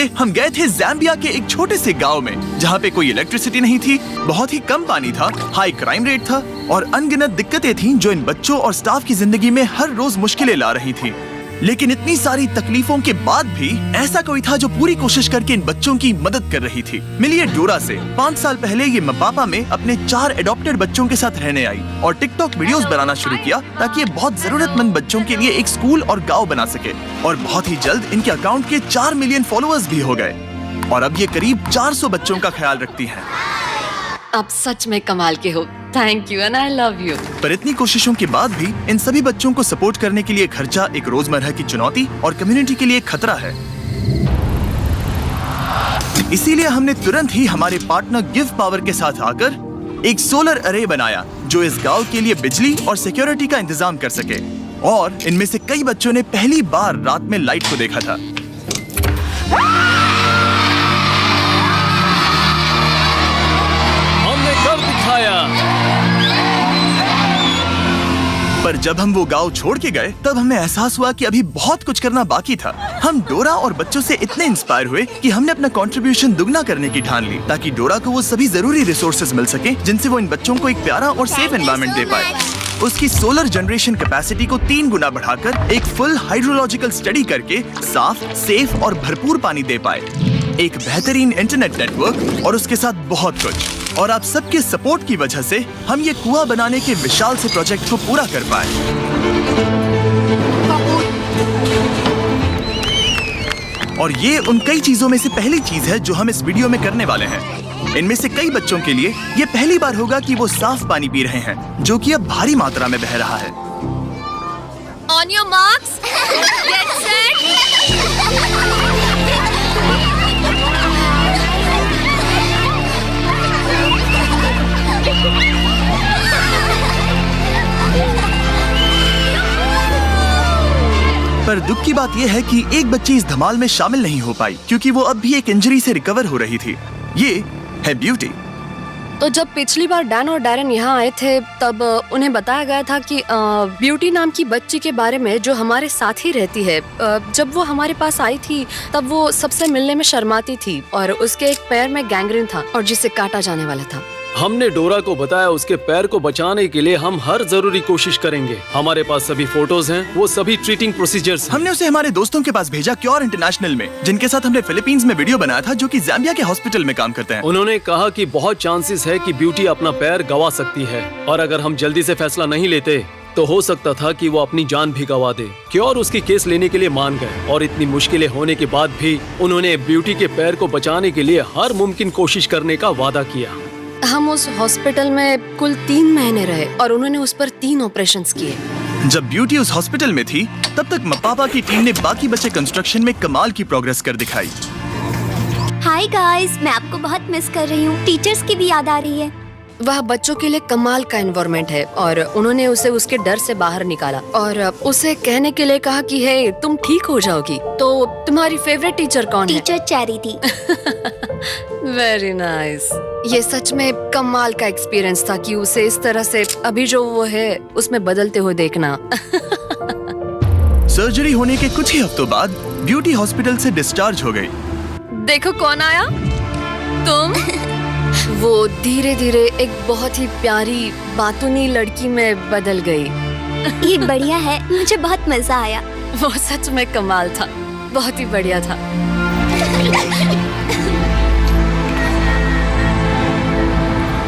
इसीलिए हम गए थे ज़ाम्बिया के एक छोटे से गांव में, जहाँ पे कोई इलेक्ट्रिसिटी नहीं थी, बहुत ही कम पानी था, हाई क्राइम रेट था और अनगिनत दिक्कतें थीं जो इन बच्चों और स्टाफ की जिंदगी में हर रोज मुश्किलें ला रही थी। लेकिन इतनी सारी तकलीफों के बाद भी ऐसा कोई था जो पूरी कोशिश करके इन बच्चों की मदद कर रही थी। मिलिए डोरा से। 5 साल पहले ये मपापा में अपने 4 एडॉप्टेड बच्चों के साथ रहने आई और टिकटॉक वीडियोस बनाना शुरू किया ताकि ये बहुत जरूरतमंद बच्चों के लिए एक स्कूल और गांव बना सके। और बहुत ही जल्द इनके अकाउंट के 4 मिलियन फॉलोअर्स भी हो गए और अब ये करीब 400 बच्चों का ख्याल रखती है। आप सच में कमाल के हो। Thank you and I love you. पर इतनी कोशिशों के बाद भी इन सभी बच्चों को सपोर्ट करने के लिए खर्चा एक रोजमर्रा की चुनौती और कम्युनिटी के लिए खतरा है। इसीलिए हमने तुरंत ही हमारे पार्टनर गिव पावर के साथ आकर एक सोलर अरे बनाया जो इस गांव के लिए बिजली और सिक्योरिटी का इंतजाम कर सके। और इनमें से कई बच्चों ने पहली बार रात में लाइट को देखा था। पर जब हम वो गांव छोड़ के गए तब हमें एहसास हुआ कि अभी बहुत कुछ करना बाकी था। हम डोरा और बच्चों से इतने इंस्पायर हुए कि हमने अपना कंट्रीब्यूशन दुगना करने की ठान ली ताकि डोरा को वो सभी जरूरी रिसोर्सेज मिल सके जिनसे वो इन बच्चों को एक प्यारा और सेफ एनवायरनमेंट दे पाए। उसकी सोलर जनरेशन कैपेसिटी को 3 गुना बढ़ाकर एक फुल हाइड्रोलॉजिकल स्टडी करके साफ, सेफ और भरपूर पानी दे पाए, एक बेहतरीन इंटरनेट नेटवर्क और उसके साथ बहुत कुछ। और आप सबके सपोर्ट की वजह से हम ये कुआं बनाने के विशाल से प्रोजेक्ट को पूरा कर पाए। और ये उन कई चीजों में से पहली चीज है जो हम इस वीडियो में करने वाले हैं। इनमें से कई बच्चों के लिए ये पहली बार होगा कि वो साफ पानी पी रहे हैं जो कि अब भारी मात्रा में बह रहा है। On your marks, get set. पर दुख की बात यह है कि एक बच्ची इस धमाल में शामिल नहीं हो पाई क्योंकि वो अब भी एक इंजरी से रिकवर हो रही थी। ये है ब्यूटी। तो जब पिछली बार डैन और डैरन यहाँ आए थे तब उन्हें बताया गया था कि ब्यूटी नाम की बच्ची के बारे में जो हमारे साथ ही रहती है। जब वो हमारे पास आई थी तब वो सबसे मिलने में शर्माती थी और उसके एक पैर में गैंग्रीन था और जिसे काटा जाने वाला था। हमने डोरा को बताया उसके पैर को बचाने के लिए हम हर जरूरी कोशिश करेंगे। हमारे पास सभी फोटोज हैं, वो सभी ट्रीटिंग प्रोसीजर्स हैं। हमने उसे हमारे दोस्तों के पास भेजा क्योर इंटरनेशनल में, जिनके साथ हमने फिलीपींस में वीडियो बनाया था, जो कि ज़ाम्बिया के हॉस्पिटल में काम करते हैं। उन्होंने कहा कि बहुत चांसेस है कि ब्यूटी अपना पैर गंवा सकती है और अगर हम जल्दी से फैसला नहीं लेते तो हो सकता था कि वो अपनी जान भी गंवा दे। क्योर उसकी केस लेने के लिए मान गए और इतनी मुश्किलें होने के बाद भी उन्होंने ब्यूटी के पैर को बचाने के लिए हर मुमकिन कोशिश करने का वादा किया। हम उस हॉस्पिटल में कुल 3 महीने रहे और उन्होंने उस पर 3 ऑपरेशंस किए। जब ब्यूटी उस हॉस्पिटल में थी तब तक मपापा की टीम ने बाकी बचे कंस्ट्रक्शन में कमाल की प्रोग्रेस कर दिखाई। हाय गाइस, मैं आपको बहुत मिस कर रही हूँ। टीचर्स की भी याद आ रही है। वह बच्चों के लिए कमाल का एनवायरनमेंट है और उन्होंने उसे उसके डर से बाहर निकाला और उसे कहने के लिए कहा कि हे तुम ठीक हो जाओगी। तो तुम्हारी फेवरेट टीचर कौन है? टीचर चेरी थी। Very nice. ये सच में कमाल का एक्सपीरियंस था कि उसे इस तरह से अभी जो वो है उसमें बदलते हुए देखना। सर्जरी होने के कुछ ही हफ्तों बाद ब्यूटी हॉस्पिटल से डिस्चार्ज हो गई। देखो कौन आया? तुम? वो धीरे धीरे एक बहुत ही प्यारी बातूनी लड़की में बदल गई। ये बढ़िया है, मुझे बहुत मजा आया। वो सच में कमाल था, बहुत ही बढ़िया था।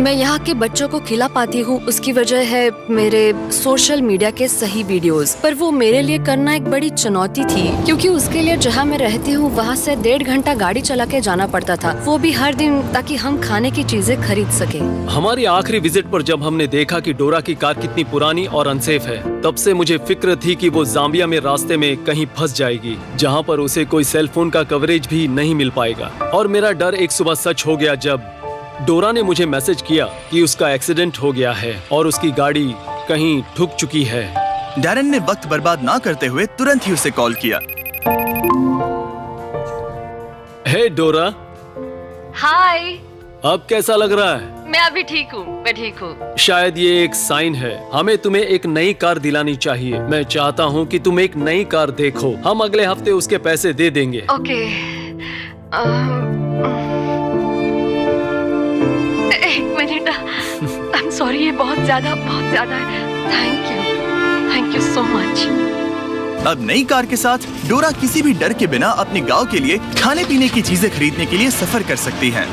मैं यहाँ के बच्चों को खिला पाती हूँ उसकी वजह है मेरे सोशल मीडिया के सही वीडियोस। पर वो मेरे लिए करना एक बड़ी चुनौती थी क्योंकि उसके लिए जहाँ मैं रहती हूँ वहाँ से 1.5 घंटा गाड़ी चला के जाना पड़ता था, वो भी हर दिन, ताकि हम खाने की चीजें खरीद सके। हमारी आखिरी विजिट पर जब हमने देखा कि डोरा की कार कितनी पुरानी और अनसेफ है, तब से मुझे फिक्र थी कि वो ज़ाम्बिया में रास्ते में कहीं फंस जाएगी जहाँ पर उसे कोई सेल फोन का कवरेज भी नहीं मिल पाएगा। और मेरा डर एक सुबह सच हो गया जब डोरा ने मुझे मैसेज किया कि उसका एक्सीडेंट हो गया है और उसकी गाड़ी कहीं ठुक चुकी है। डैरन ने वक्त बर्बाद ना करते हुए तुरंत ही उसे कॉल किया। हे डोरा। हाय। अब कैसा लग रहा है? मैं अभी ठीक हूँ, मैं ठीक हूँ। शायद ये एक साइन है। हमें तुम्हें एक नई कार दिलानी चाहिए। मैं चाहता हूँ कि तुम एक नई कार देखो। हम अगले हफ्ते उसके पैसे दे देंगे। ओके, एक मिनट, आई एम सॉरी, ये बहुत ज्यादा है। Thank you so much. अब नई कार के साथ डोरा किसी भी डर के बिना अपने गांव के लिए खाने पीने की चीजें खरीदने के लिए सफर कर सकती हैं।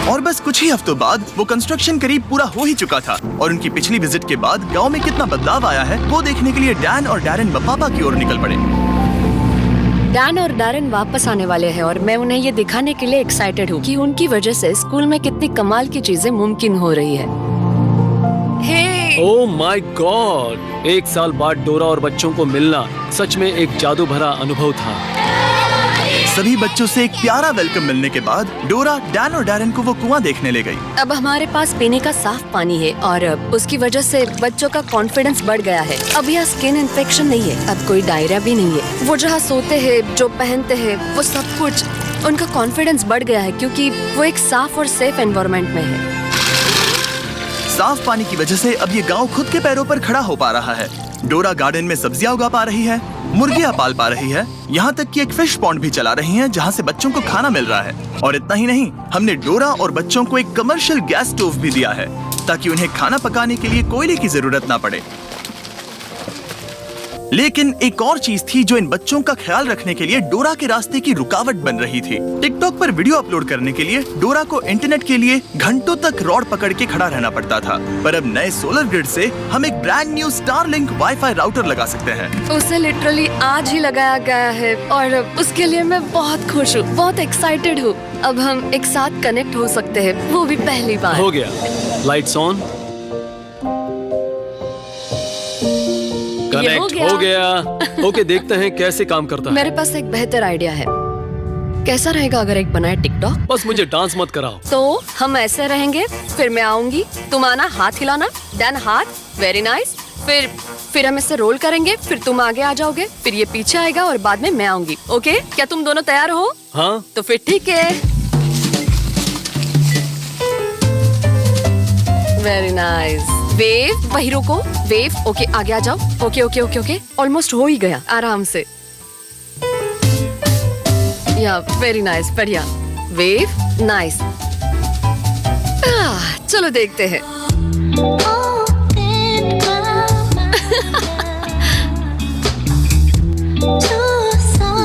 और बस कुछ ही हफ्तों बाद वो कंस्ट्रक्शन करीब पूरा हो ही चुका था और उनकी पिछली विजिट के बाद गांव में कितना बदलाव आया है वो देखने के लिए डैन और डैरेन पापा की ओर निकल पड़े। डैन और डैरेन वापस आने वाले हैं और मैं उन्हें ये दिखाने के लिए एक्साइटेड हूँ कि उनकी वजह से स्कूल में कितनी कमाल की चीजें मुमकिन हो रही है। Oh my God! 1 साल बाद डोरा और बच्चों को मिलना सच में एक जादू भरा अनुभव था। सभी बच्चों से एक प्यारा वेलकम मिलने के बाद डोरा डैन और डैरेन को वो कुआं देखने ले गई। अब हमारे पास पीने का साफ पानी है और उसकी वजह से बच्चों का कॉन्फिडेंस बढ़ गया है। अब यहाँ स्किन इन्फेक्शन नहीं है, अब कोई डायरिया भी नहीं है। वो जहाँ सोते हैं, जो पहनते हैं, वो सब कुछ, उनका कॉन्फिडेंस बढ़ गया है क्योंकि वो एक साफ और सेफ एनवायरनमेंट में है। साफ पानी की वजह से अब ये गांव खुद के पैरों पर खड़ा हो पा रहा है। डोरा गार्डन में सब्जियां उगा पा रही है, मुर्गियां पाल पा रही है, यहाँ तक कि एक फिश पॉन्ड भी चला रही है जहाँ से बच्चों को खाना मिल रहा है। और इतना ही नहीं, हमने डोरा और बच्चों को एक कमर्शियल गैस स्टोव भी दिया है ताकि उन्हें खाना पकाने के लिए कोयले की जरूरत ना पड़े। लेकिन एक और चीज थी जो इन बच्चों का ख्याल रखने के लिए डोरा के रास्ते की रुकावट बन रही थी। टिकटॉक पर वीडियो अपलोड करने के लिए डोरा को इंटरनेट के लिए घंटों तक रॉड पकड़ के खड़ा रहना पड़ता था, पर अब नए सोलर ग्रिड से हम एक brand new Starlink wifi router लगा सकते हैं। उसे लिटरली आज ही लगाया गया है और उसके लिए मैं बहुत खुश हूँ, बहुत एक्साइटेड हूँ। अब हम एक साथ कनेक्ट हो सकते हैं, वो भी पहली बार। हो गया, लाइट्स ऑन, कनेक्ट हो गया। ओके, देखते हैं कैसे काम करता है। मेरे पास एक बेहतर आइडिया है। कैसा रहेगा अगर एक बनाए टिकटॉक? बस मुझे डांस मत कराओ। तो हम ऐसे रहेंगे, फिर मैं आऊंगी, तुम आना, हाथ हिलाना, देन हाथ, वेरी नाइस। फिर हम इसे रोल करेंगे, फिर तुम आगे आ जाओगे, फिर ये पीछे आएगा और बाद में मैं आऊंगी। ओके, क्या तुम दोनों तैयार हो? हाँ। तो फिर ठीक है। Very nice. वेव, वही रुको, वेव। ओके, आगे आ जाओ। Okay okay okay okay, almost हो ही गया, आराम से। या वेरी नाइस, बढ़िया। Wave, nice. चलो देखते हैं।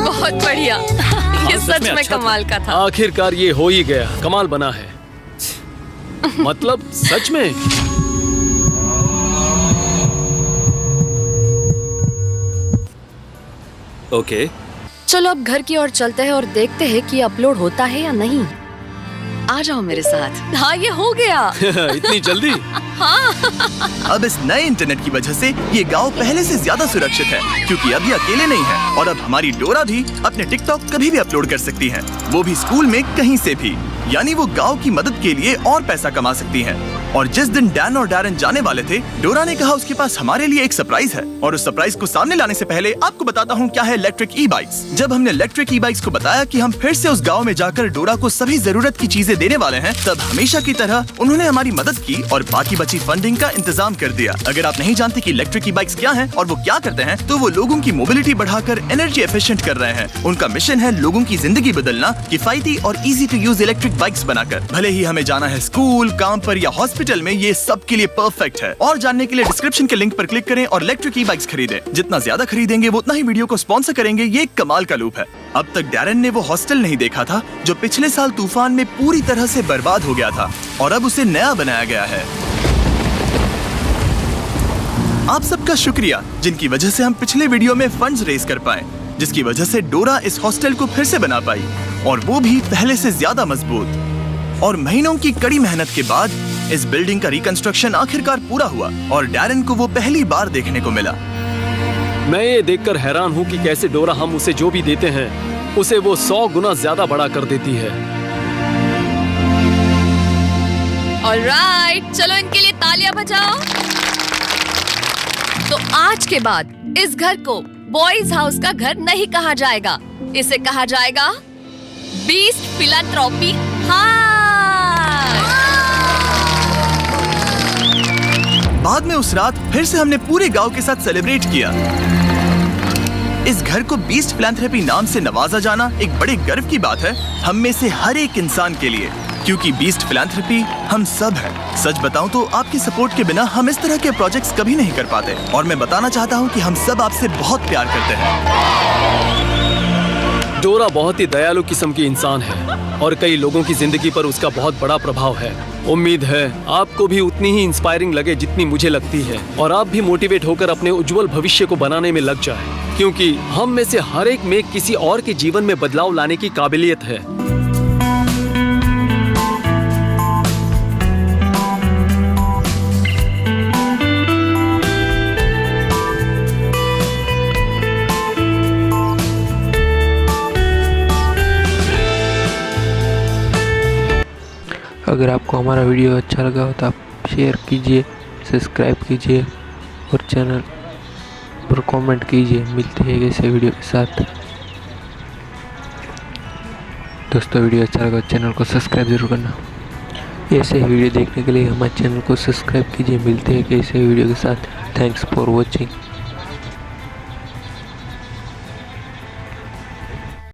बहुत बढ़िया। ये सच में कमाल का था। आखिरकार ये हो ही गया, कमाल बना है। मतलब सच में। ओके, चलो अब घर की ओर चलते हैं और देखते हैं कि अपलोड होता है या नहीं। आ जाओ मेरे साथ। हाँ, ये हो गया। इतनी जल्दी? अब इस नए इंटरनेट की वजह से ये गांव पहले से ज्यादा सुरक्षित है क्योंकि अब ये अकेले नहीं है और अब हमारी डोरा भी अपने टिकटॉक कभी भी अपलोड कर सकती है, वो भी स्कूल में कहीं से भी। यानी वो गांव की मदद के लिए और पैसा कमा सकती हैं। और जिस दिन डैन और डैरेन जाने वाले थे, डोरा ने कहा उसके पास हमारे लिए एक सरप्राइज है। और उस सरप्राइज को सामने लाने से पहले आपको बताता हूँ क्या है इलेक्ट्रिक ई बाइक्स। जब हमने इलेक्ट्रिक ई बाइक्स को बताया कि हम फिर से उस गांव में जाकर डोरा को सभी जरूरत की चीजें देने वाले हैं, तब हमेशा की तरह उन्होंने हमारी मदद की और बाकी बची फंडिंग का इंतजाम कर दिया। अगर आप नहीं जानते कि इलेक्ट्रिक ई बाइक्स क्या हैं और वो क्या करते हैं, तो वो लोगों की मोबिलिटी बढ़ाकर एनर्जी एफिशिएंट कर रहे हैं। उनका मिशन है लोगों की जिंदगी बदलना किफायती और easy to use electric bikes बनाकर। भले ही हमें जाना है स्कूल, काम पर या हॉस्पिटल में, ये सब के लिए परफेक्ट है। और जानने के लिए डिस्क्रिप्शन के लिंक पर क्लिक करें और इलेक्ट्रिक ई बाइक्स खरीदें। जितना ज्यादा खरीदेंगे वो उतना ही वीडियो को स्पॉन्सर करेंगे। ये एक कमाल का लूप है। अब तक डैरेन ने वो हॉस्टल नहीं देखा था जो पिछले साल तूफान में पूरी तरह से बर्बाद हो गया था और अब उसे नया बनाया गया है। आप सबका शुक्रिया जिनकी वजह से हम पिछले वीडियो में फंड्स रेज कर पाए, जिसकी वजह से डोरा इस हॉस्टल को फिर से बना पाई और वो भी पहले से ज्यादा मजबूत। और महीनों की कड़ी मेहनत के बाद इस बिल्डिंग का रिकंस्ट्रक्शन आखिरकार पूरा हुआ और डैरेन को वो पहली बार देखने को मिला। मैं ये देखकर हैरान हूँ कि कैसे डोरा हम उसे जो भी देते हैं उसे वो 100 गुना ज्यादा बड़ा कर देती है। ऑलराइट, चलो इनके लिए तालियां बजाओ। तो आज के बाद इस घर को बॉयज हाउस का घर नहीं कहा जाएगा, इसे कहा जाएगा बीस्ट फिलैंथ्रोपी हाउस। बाद में उस रात फिर से हमने पूरे गांव के साथ सेलिब्रेट किया। इस घर को बीस्ट फिलैंथ्रोपी नाम से नवाजा जाना एक बड़े गर्व की बात है हम में से हर एक इंसान के लिए, क्योंकि बीस्ट फिलैंथ्रोपी हम सब है। सच बताऊं तो आपके सपोर्ट के बिना हम इस तरह के प्रोजेक्ट्स कभी नहीं कर पाते, और मैं बताना चाहता हूं कि हम सब आपसे बहुत प्यार करते हैं। डोरा बहुत ही दयालु किस्म की इंसान है और कई लोगों की जिंदगी पर उसका बहुत बड़ा प्रभाव है। उम्मीद है आपको भी उतनी ही इंस्पायरिंग लगे जितनी मुझे लगती है, और आप भी मोटिवेट होकर अपने उज्जवल भविष्य को बनाने में लग जाए, क्योंकि हम में से हर एक में किसी और के जीवन में बदलाव लाने की काबिलियत है। अगर आपको हमारा वीडियो अच्छा लगा हो तो आप शेयर कीजिए, सब्सक्राइब कीजिए और चैनल पर कमेंट कीजिए। मिलते हैं ऐसे वीडियो के साथ। दोस्तों वीडियो अच्छा लगा चैनल को सब्सक्राइब जरूर करना। ऐसे ही वीडियो देखने के लिए हमारे चैनल को सब्सक्राइब कीजिए। मिलते हैं ऐसे वीडियो के साथ। Thanks for watching.